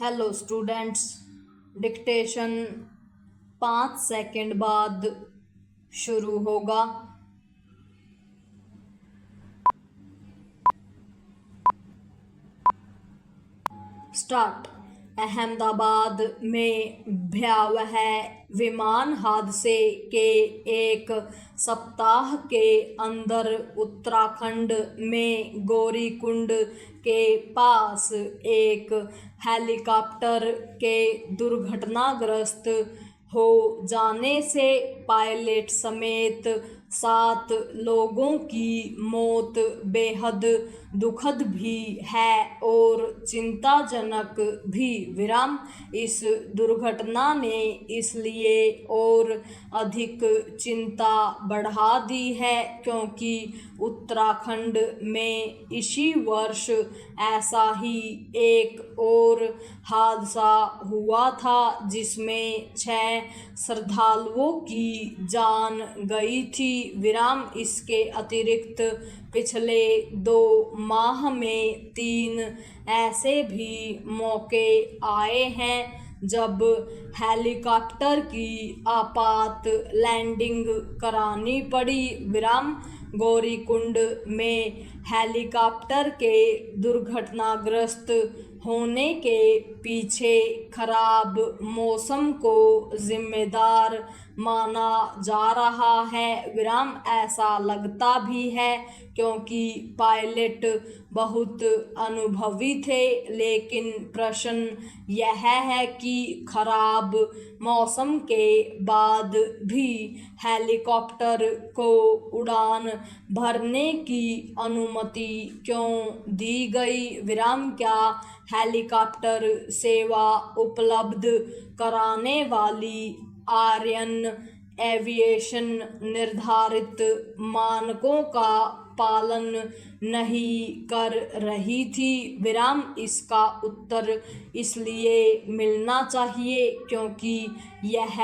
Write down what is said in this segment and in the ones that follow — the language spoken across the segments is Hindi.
हेलो स्टूडेंट्स, डिक्टेशन 5 सेकंड बाद शुरू होगा। स्टार्ट। अहमदाबाद में भयावह विमान हादसे के एक सप्ताह के अंदर उत्तराखंड में गौरीकुंड के पास एक हेलीकॉप्टर के दुर्घटनाग्रस्त हो जाने से पायलट समेत 7 लोगों की मौत बेहद दुखद भी है और चिंताजनक भी। इस दुर्घटना ने इसलिए और अधिक चिंता बढ़ा दी है क्योंकि उत्तराखंड में इसी वर्ष ऐसा ही एक और हादसा हुआ था जिसमें 6 श्रद्धालुओं की जान गई थी। इसके अतिरिक्त पिछले 2 माह में 3 ऐसे भी मौके आए हैं जब हेलीकॉप्टर की आपात लैंडिंग करानी पड़ी। गौरीकुंड में हेलीकॉप्टर के दुर्घटनाग्रस्त होने के पीछे खराब मौसम को जिम्मेदार माना जा रहा है। ऐसा लगता भी है क्योंकि पायलट बहुत अनुभवी थे, लेकिन प्रश्न यह है कि खराब मौसम के बाद भी हेलीकॉप्टर को उड़ान भरने की अनुमति क्यों दी गई। क्या हेलीकॉप्टर सेवा उपलब्ध कराने वाली आर्यन एविएशन निर्धारित मानकों का पालन नहीं कर रही थी। इसका उत्तर इसलिए मिलना चाहिए क्योंकि यह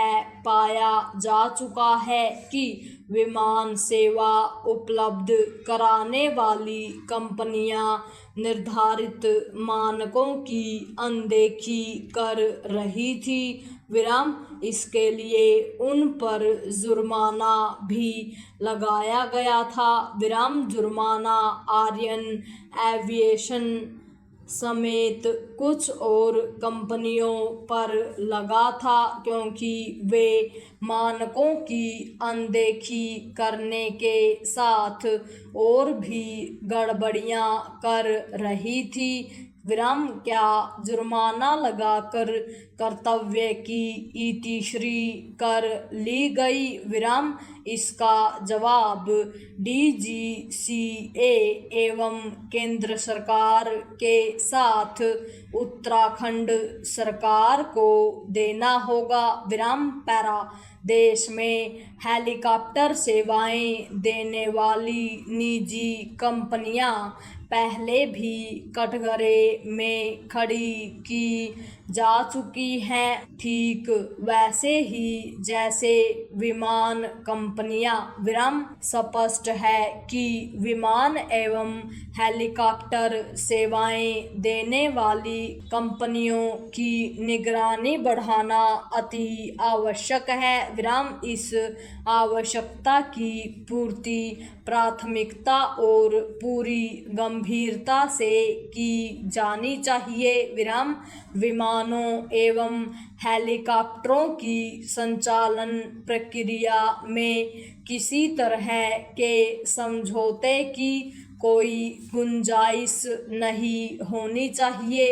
पाया जा चुका है कि विमान सेवा उपलब्ध कराने वाली कंपनियां निर्धारित मानकों की अनदेखी कर रही थी। इसके लिए उन पर जुर्माना भी लगाया गया था। जुर्माना आर्यन एविएशन समेत कुछ और कंपनियों पर लगा था क्योंकि वे मानकों की अनदेखी करने के साथ और भी गड़बड़ियां कर रही थी। क्या जुर्माना लगाकर कर्तव्य की इतिश्री कर ली गई। इसका जवाब DGCA एवं केंद्र सरकार के साथ उत्तराखंड सरकार को देना होगा। पैरा देश में हेलीकॉप्टर सेवाएं देने वाली निजी कंपनियां पहले भी कटघरे में खड़ी की जा चुकी हैं, ठीक वैसे ही जैसे विमान कंपनियां। स्पष्ट है कि विमान एवं हेलीकॉप्टर सेवाएं देने वाली कंपनियों की निगरानी बढ़ाना अति आवश्यक है। इस आवश्यकता की पूर्ति प्राथमिकता और पूरी गंभीरता से की जानी चाहिए। विमानों एवं हेलीकॉप्टरों की संचालन प्रक्रिया में किसी तरह के समझौते की कोई गुंजाइश नहीं होनी चाहिए।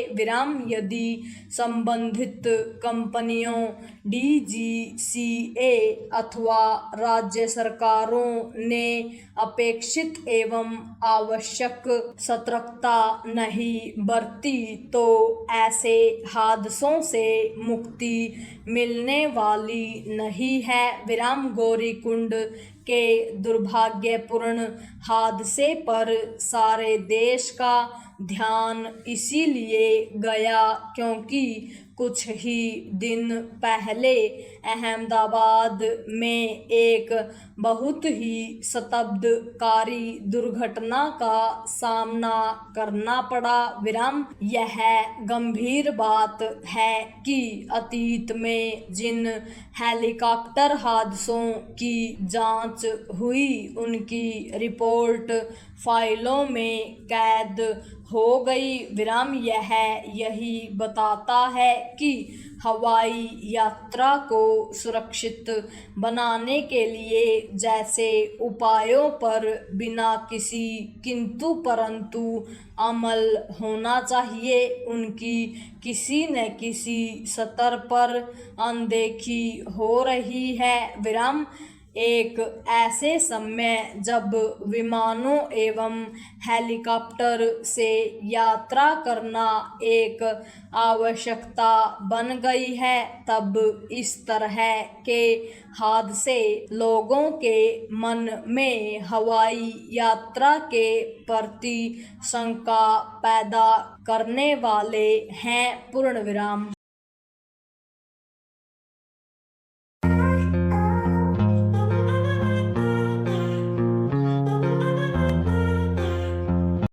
यदि संबंधित कंपनियों DGCA अथवा राज्य सरकारों ने अपेक्षित एवं आवश्यक सतर्कता नहीं बरती तो ऐसे हादसों से मुक्ति मिलने वाली नहीं है। गौरीकुंड के दुर्भाग्यपूर्ण हादसे पर सारे देश का ध्यान इसीलिए गया क्योंकि कुछ ही दिन पहले अहमदाबाद में एक बहुत ही स्तब्धकारी दुर्घटना का सामना करना पड़ा। यह गंभीर बात है कि अतीत में जिन हेलीकॉप्टर हादसों की जांच हुई उनकी रिपोर्ट फाइलों में कैद हो गई। यह यही बताता है कि हवाई यात्रा को सुरक्षित बनाने के लिए जैसे उपायों पर बिना किसी किंतु परंतु अमल होना चाहिए, उनकी किसी न किसी स्तर पर अनदेखी हो रही है। एक ऐसे समय जब विमानों एवं हेलीकॉप्टर से यात्रा करना एक आवश्यकता बन गई है, तब इस तरह के हादसे लोगों के मन में हवाई यात्रा के प्रति शंका पैदा करने वाले हैं।